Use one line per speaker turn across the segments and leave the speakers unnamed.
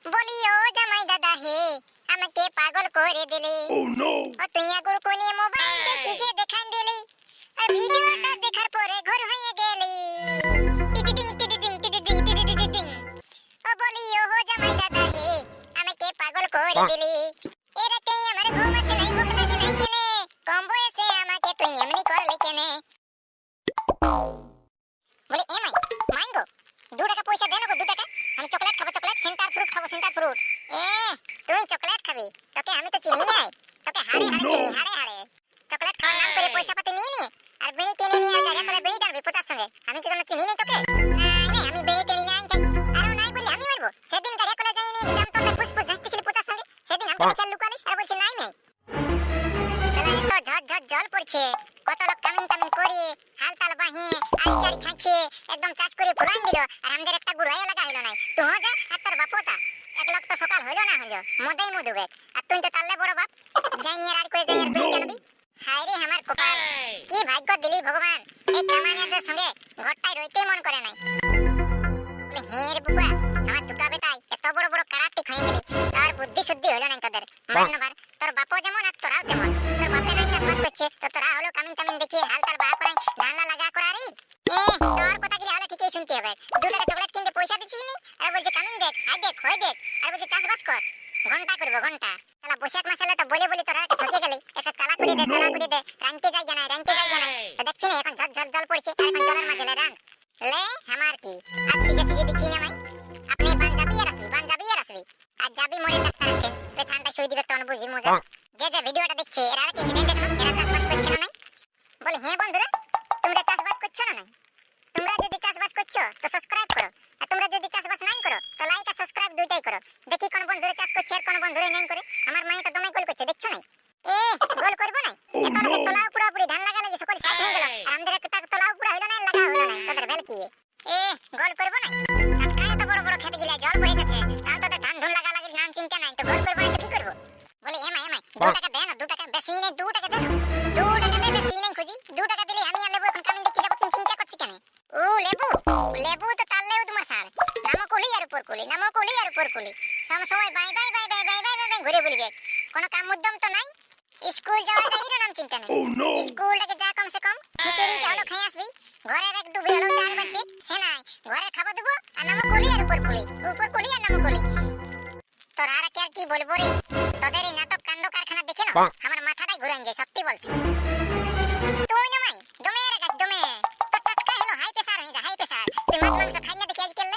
বলি ও জামাই দাদা হে আমাকে পাগল করে দিলে। ও তুই আগুর কোনে মোবাইল দেখি যে দেখান দিলি আর ভিডিওটা দেখার পরে ঘর হয়ে গেলি। টিটিটিং টিটিটিং টিটিটিং টিটিটিং। ও বলি ও জামাই দাদা হে আমাকে পাগল করে দিলি। এ রাতে আমার ঘুম আসে নাই, ভুক লাগে নাই কেনে, কম বয়সে আমাকে তুই এমনি করলি কেনে। বলে এ মাইঙ্গো 2 টাকা পয়সা দেন গো, 2 টাকা আমি চকলেট খাবো, চকলেট সেন্টার ফ্রুট খাবো, সেন্টার ফ্রুট। এ তুই চকলেট খাবি? তোকে আমি তো চিনি নাই, তোকে হাড়ে হাড়ে চিনি, হাড়ে হাড়ে। চকলেট খাওয়ার নাম করে পয়সা পাতি নিয়ে নি আর বিড়ি কিনে নিয়ে আর জায়গা করে বিড়ি টানবি পোতার সঙ্গে। আমি কি কোনো চিনি নাই তোকে? নাই আমি বিড়ি টেনি নাই চাই। আর নাই বলি আমি মারবো। সেদিন গাড়ি করে যাই নিয়ে নিলাম তোকে ফুসফুস ঝাঁকতেছিলি পোতার সঙ্গে, সেদিন আমি খেয়াল লুকালিস আর বলছি নাই নাই। শালা এত ঝট ঝট জল পড়ছে, কত লোক কামিন কামিন করে হালতাল বাহিয়ে আড়ি চাড়ি ছাঁচে একদম চাষ করে ফুলান দিল আর আমাদের একটা গুড়াইও লাগা হলো নাই। তুই যা আর তোর বাপটা এক লোক তো সকাল হইলো না হইলো মদাই মধুবে আর তুই তো তাহলে বড় বাপ যাই নিয়ে আর করে যাই আর বিড়ি টানবি। হায় রে আমার কপাল, কি ভাগ্য দিলি ভগবান, এই কামানিয়াদের সঙ্গে ঘরটায় রইতেই মন করে নাই। বলে হে রে বুবা আমার দুটা বেটাই এত বড় বড় কারাটি খাইয়ে গেলি, তার বুদ্ধি শুদ্ধি হলো না তোদের। মান্যবার তোর বাপও যেমন আর তোরাও তেমন। তোর বাপে নাই চাষবাস করছে তো তোরা হলো কামিন কামিন দেখিয়ে হালতাল বাহা করাই ধানলা লাগা করারি। তোর কথা গিয়ে হলে ঠিকই শুনতে হবে। 2 টাকা চকলেট কিনতে পয়সা দিচ্ছিস নি আর বলছে কামিন দেখ, হাই দেখ, হই দেখ আর বলছে চাষবাস কর, ঘন্টা করবো ঘন্টা। শালা বৈশাখ মাস হলে তো বলে বলি তোরা ঠকে গেলি, একটা চালা করে দে, চালা করে দে, রানতে যাই জানাই, রানতে যাই জানাই। তো দেখছি না এখন ঝট ঝট জল পড়ছে আর এখন জলের মাঝে রান লে আমার কি আর সিজে সিজে দিচ্ছি না মাই। আপনি বানজাবি আর আসবি আর যাবি মরে ডাক্তার আছে পেছানটা শুই দিবে তখন বুঝি মজা। যে ভিডিওটা দেখছে এরা কি হিনে দেখো এরা চাষবাস করছে না নাই? বলে হ্যাঁ বন্ধুরা তোমরা চাষবাস করছো না নাই? তোমরা যদি চাষবাস করছো তো সাবস্ক্রাইব করো আর তোমরা যদি চাষবাস নাই করো তো লাইক আর সাবস্ক্রাইব দুইটাই করো। দেখি কোন বন্ধুরা চাষ করছে আর কোন বন্ধুরা নাই করে। আমার মাই তো দমে গোল করছে দেখছো নাই? গোল করবো না এত লোকে তোলাও পুরোপুরি ধান লাগা লাগি সকল সাথ হয়ে গেল আর আমাদের একটা তোলাও পুরো হলো না, লাগা হলো না। তোদের বেল কি গোল করবো না? টাটকা এত বড় বড় খেতে গিলা জল বয়ে যাচ্ছে তাও তোদের ধান ধুন লাগা লাগি নাম চিন্তা নাই, তো গোল করবো না তো কি করবো? বলে এমাই 2 টাকা দেন, 2 টাকা বেশি নেই, 2 টাকা দেন, 2 টাকা দে বেশি নেই খুঁজি। 2 টাকা দিলে আমি আর লেবু এখন কামিন দেখি যাবো, তুমি চিন্তা করছি কেন? ও লেবু তো তাললে উদমাসার নামো কুলি আর উপর কুলি, নামো কুলি আর উপর কুলি, সব সময় bye bye bye bye bye bye bye ঘুরে বলবে। কোনো কাম উদ্যম তো নাই। স্কুল যাওয়া যায় এর নাম চিন্তা নেই। স্কুলটাকে যা কমসে কম খিচুড়িটা হলো খেয়ে আসবি, ঘরের এক ডুবে হলো চাল বাঁচবি, সে নাই ঘরের খাবার দেবো আর নামো কুলি আর উপর কুলি, উপর কুলি আর নামো কুলি। তোর আর কি বলবো রে, তোদের এই নাটক কাণ্ড কারখানা দেখে না আমার মাথাটাই ঘুরান যায়, সত্যি বলছি। তুই না মাই দমে রাখাস দমে, তোর টাটকা হলো হাই প্রেসার হয়ে যায়, হাই প্রেসার। তুই মাছ মাংস খাই না দেখি আজকাল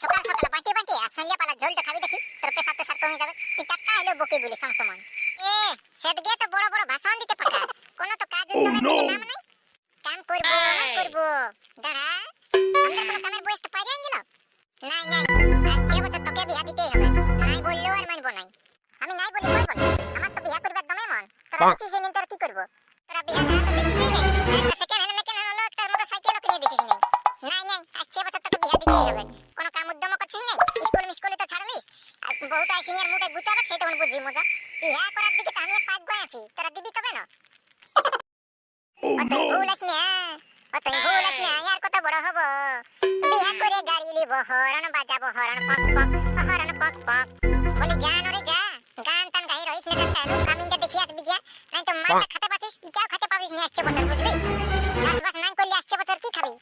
সকাল সকাল বাঁটি বাঁটি আর সন্ধ্যা পালা ঝোলটা খাবি দেখি তোর প্রেসার কমে যাবে। তুই টাটকা হলো বকি বলি সবসময়। সেদিকে তো বড় বড় ভাষণ দিতে পাকা, কোনো তো কাজ উদ্যমের দিকে নাম নাই। কাম করবো দাঁড়া, আমাদের কোনো কামের বয়সটা পাই গেল নাই নাই। আর 6 বছর তোকে বিয়া দিতেই হবে, নাই বললেও আর মানবো নাই। আমি নাই বলি বলবো না, আমার তো বিয়া করবার দমে মন। তোরা দিছিস নি তোরা কি করবো? তোরা বিয়া দেওয়া তো দিছিস নাই, একটা সেকেন্ড হ্যান্ড হলো একটা মোটরসাইকেলও কিনে দিছিস নাই। নাই আর 6 বছর তোকে বিয়া দিতেই হবে, কোনো কাম উদ্যম করছিস নাই। স্কুলে তো ছাড়লিস আর বহুটাই সিনিয়র মুখে গুতে হবে, সেটা তখন বুঝবি মজা। বিয়া করার দিকে তো আমি পাক গয় আছি, তোরা দিবি তবে না। তুই ভুল আস না, আর কত বড় হব। বিয়া করে গাড়ি লিব, হরণ বাজাবো, হরণ পক পক, হরণ পক পক। বলি জান ওরে যা, গান টান গাই রইস না টাটা, কামিনটা দেখি আসবি যা, নাই তো মারটা খেতে পাচ্ছিস, ইটাও খেতে পাবিস না আসছে বছর, বুঝলি? চাষবাস নাই করলে আসছে বছর কি খাবি?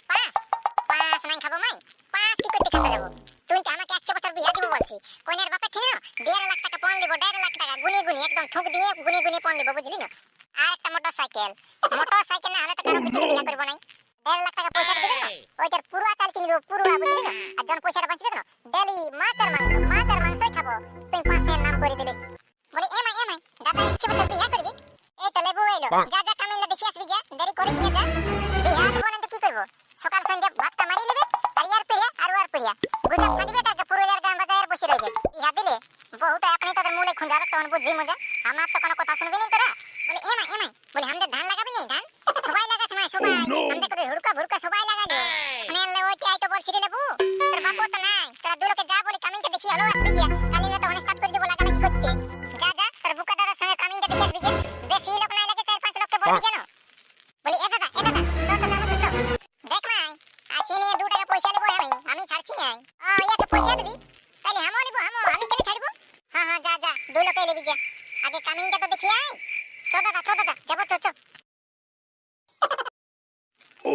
পাঁচ নাই খাবো মাই, 5 কি করতে খেতে যাবো? তুই তো আমাকে আসছে বছর বিয়া দিব বলছি, কোনের বাপে ঠিক না 1.5 লাখ টাকা পণ লিব, 1.5 লাখ টাকা গুনি একদম ঠুক দিয়ে গুনি পণ লিব, বুঝলি না? আর একটা মোটরসাইকেল না হলে তো কারো পিটিকে বিয়া করবো নাই। 1.5 লাখ টাকা পয়সা দিবে না, ওইটার পুরো চাল কিনে দেবো, পুরো, বুঝলি না? আর যখন পয়সাটা বাঁচবে না ডেলি মাছ আর মাংসই খাবো। তুই 5 নাম করে দিলিস। বলি এমাই দাদা ইচ্ছে বছর বিয়া করবি? এই তো লেবু এলো, যা কামিনটা দেখি আসবি যা, দেরি করিস না যা। বিয়া দেবো না তো কি করবো? সকাল সন্ধ্যা ভাতটা মারি নেবে আর ইয়ার পেরিয়া গুজব ছাড়িবে তাকে পুরো গান বাজায় বসে রইবে। বিয়া দিলে বহুটা আপনি তাদের মূলে খুঁজাবে, তখন বুঝবি মজা। আমার তো কোনো কথা শুনবি না তোরা। বলি এমাই বলি আমাদের ধান লাগাবি না? ধান সবাই লাগাচ্ছে মাই, সবাই আমাদের করে হুড়কা সবাই লাগাবে। মানে ওইটি আইতো বলছি রে লেবু, তোর বাপও তো নাই, তোরা দুলোকে যা বলি কামিনটা দেখি হলো আসবি যা, কালি না তখন স্টার্ট করে দেবো লাগালাগি করতে। যা তোর বুকা দাদার সঙ্গে কামিনটা দেখি আসবি যা, বেশি লোক নাই লাগে 4-5 লোককে বলবি জানো। বলি এ দাদা চল দেখ মাই আসি নিয়ে 2 টাকা পয়সা নেবো, আমি ছাড়ছি না। ইয়াকে পয়সা দিবি তাহলে আমও নেবো, আমি কেন যাবি যা, আগে কামিংটা তো দেখি আয়। চ দাদা যাবো চ।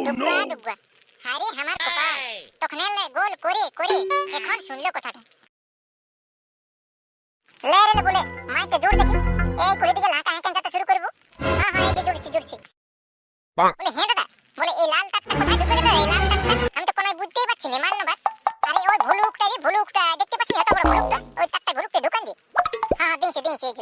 ডুববা ডুববা, হারে আমার কপাল, তখন এলে গোল করে এখন শুনলো কথাটা। লে রে বলে মাইকে জোর দেখি, এই করে দিকে লাকা হাঁকা যাতে শুরু করব। হ্যাঁ এই যে জুড়ছি। বলে হ্যাঁ দাদা, বলে এই লাল তাকটা কোথায় ঢুকে দাদা, এই লাল তাকটা আমি তো কোনো বুঝতেই পারছি না, মার না বাস। আরে ওই ভুলুকটা দেখতে পাচ্ছি এত বড় ভুলুকটা, ওই তাকটা ভুলুকটা ঢুকান দি। হ্যাঁ দিয়েছে এই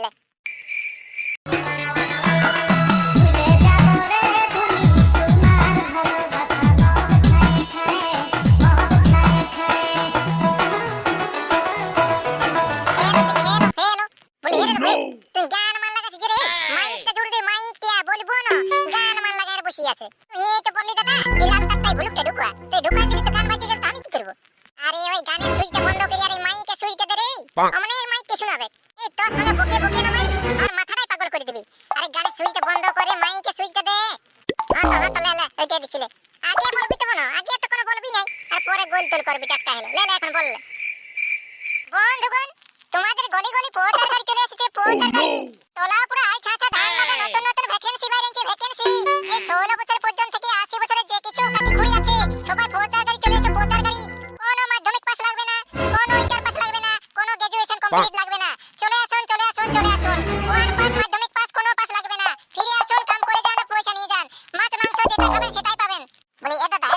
যে বন্ধুগণ, তোমাদের গলি পৌঁছার গাড়ি চলে এসেছে, পৌঁছার গাড়ি। তোলাপুরে আই ছাছা ধান লাগা নতুন ভ্যাকেন্সি বাইরেছে, ভ্যাকেন্সি। এই 16 বছর পর্যন্ত থেকে 80 বছরের যে কিছু কাকি খুঁড়ি আছে, সবাই পৌঁছার গাড়ি চলে এসেছে, পৌঁছার গাড়ি। কোনো মাধ্যমিক পাস লাগবে না, কোনো ইন্টার পাস লাগবে না, কোনো গ্র্যাজুয়েশন কমপ্লিট লাগবে না। চলে আসুন। ওয়ান পাস, মাধ্যমিক পাস, কোনো পাস লাগবে না। ফিরে আসুন, কাম করে যান, পয়সা নিয়ে যান। মাছ মাংস যেটা খাবেন সেটাই পাবেন। বলি এ দাদা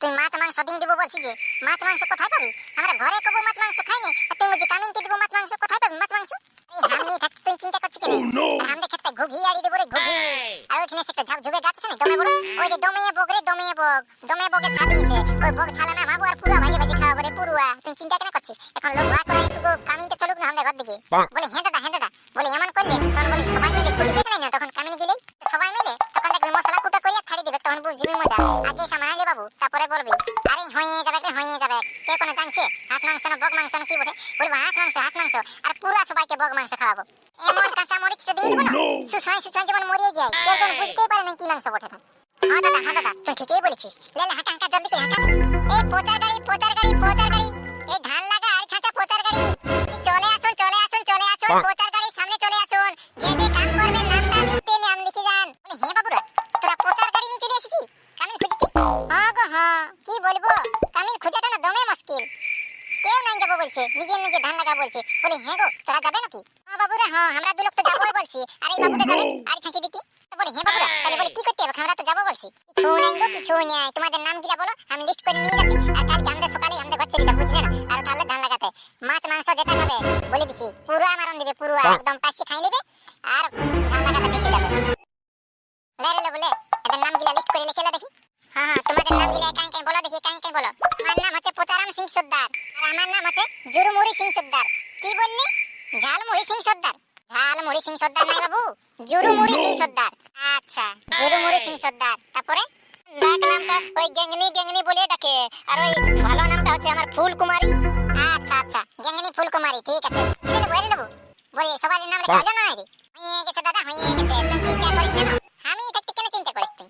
তুই মাছ মাংস দিয়ে দিব বলছি যে, মাছ মাংস কোথায় পাবি? আমরা ঘরে কবো মাছ মাংস খাই না, আর তুই মুজি কামিনকে দিব মাছ মাংস, কোথায় পাবি মাছ মাংস? এই আমি থাক, তুই চিন্তা করছিস কেন? আমাদের ক্ষেত্রে ঘুঘি আড়ি দেব রে, ঘুঘি। আর ওইখানে একটা ঝাপঝুবে গাছ আছে না, দমে বড়, ওই যে দমে বগে ছা দিয়েছে, ওই বগ ছালা না মাবো আর পুরা ভাজি খাওয়া করে পুরুয়া। তুই চিন্তা কেন করছিস? এখন লোক ভাগ করে একটু কামিনতে চলুক না আমাদের ঘর দিকে। বলে হ্যাঁ দাদা, বলে এমন করলে তখন বলি সবাই মিলে কুটি বেকে না, তখন কামিনে গেলেই সবাই মিলে তখন দেখবি মশলা কুটা করিয়া ছাড়ি দিবে, তখন বুঝবি মজা। আগে সামনে বাবু, তারপরে বলবি আরে হয়ে যাবে। কে কোনো জানছে হাঁস মাংস না বগ মাংস না কি বলে? বলবো হাঁস মাংস, আর পুরা সবাইকে বগ মাংস খাওয়াবো। এমন কাঁচা মরিচটা দিয়ে দেবো না, সুসয় যেমন মরিয়ে যায়, কেউ যেন বুঝতেই পারে না কি মাংস বটে। হ্যাঁ দাদা তুই ঠিকই বলেছিস। লেলে হাঁকা জলদি করে হাঁকা। এই পচার গাড়ি, এই ধান লাগা আর ছাঁচা পচার গাড়ি। চলে আসুন, পচার গাড়ির সামনে চলে আসুন। যে কাম করবেন নামটা লিস্টে নাম লিখে যান। বলে হ্যাঁ বাবুরা, তোরা পচার গাড়ি নিয়ে চলে এসেছিস কামিন খুঁজতে? হ্যাঁ কি বলবো, কামিন খোঁজাটা না দমে মুশকিল। কেউ নাই যাবো বলছে, নিজে ধান লাগা বলছে। বলি হ্যাঁ গো, তোরা যাবে নাকি? হ্যাঁ বাবুরা, হ্যাঁ আমরা দু লোক তো যাবোই বলছি। আর এই বাবুটা যাবে আর ছাঁচি দিতে। বলি হ্যাঁ বাবুরা, তাহলে বলি কি করতে হবে? আমরা তো যাবো বলছি। কিছু নাই, তোমাদের নাম গিলা বলো, আমি লিস্ট করে নিয়ে যাচ্ছি। আর কালকে আমাদের সকালে আমাদের ঘর চলে যাবো, বুঝলে না? আর তাহলে ধান লাগাতে মাছ মাংস যেটা খাবে বলে দিচ্ছি, পুরো মারণ দিবে, পুরো একদম পাশে খাই নেবে আর ধান লাগাতে বেঁচে যাবে। লে বলে এদের নাম গিলা লিস্ট করে লিখে দেখি। হ্যাঁ তোমাদের নাম গিলা কাই বলো দেখি, কাই বলো। আমার নাম হচ্ছে পোচারাম সিং সর্দার, আর আমার নাম হচ্ছে জুরুমুড়ি সিং সর্দার। কি বললি? ঝালমুড়ি সিং সর্দার? ঝালমুড়ি সিং সর্দার নাই বাবু, জুরুমুড়ি সিং সর্দার। আচ্ছা, জুরুমুড়ি সিং সর্দার। তারপরে নামটা ওই গ্যাংনি বলে ডাকে, আর ওই ভালো নামটা হচ্ছে আমার ফুলকুমারী। আচ্ছা গ্যাংনি ফুলকুমারী, ঠিক আছে। বলি সবাই নাম লেখা হলো না? হয়ে গেছে দাদা, হয়ে গেছে। তুই চিন্তা করিস না, আমি থাকতে কেন চিন্তা করিস তুই?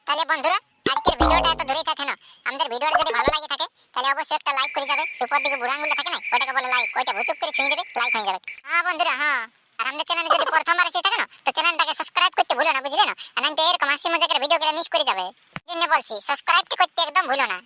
তাহলে বন্ধুরা, আজকের ভিডিওটা এত দূরেই থাকে না। আমাদের ভিডিওটা যদি ভালো লাগে থাকে তাহলে অবশ্যই একটা লাইক করে যাবে। সুপার দিকে বুড়া আঙুলটা থাকে না, ওটাকে বলে লাইক, ওইটা ভুচুক করে ছুঁয়ে দেবে, লাইক হয়ে যাবে। হ্যাঁ বন্ধুরা, হ্যাঁ। আর আমাদের চ্যানেলে যদি প্রথমবার এসে থাকে না, তো চ্যানেলটাকে সাবস্ক্রাইব করতে ভুলো না, বুঝলে না? আর এরকম হাসি মজাকের ভিডিওগুলো মিস করে যাবে। জন্য বলছি সাবস্ক্রাইবটা করতে একদম ভুলো না।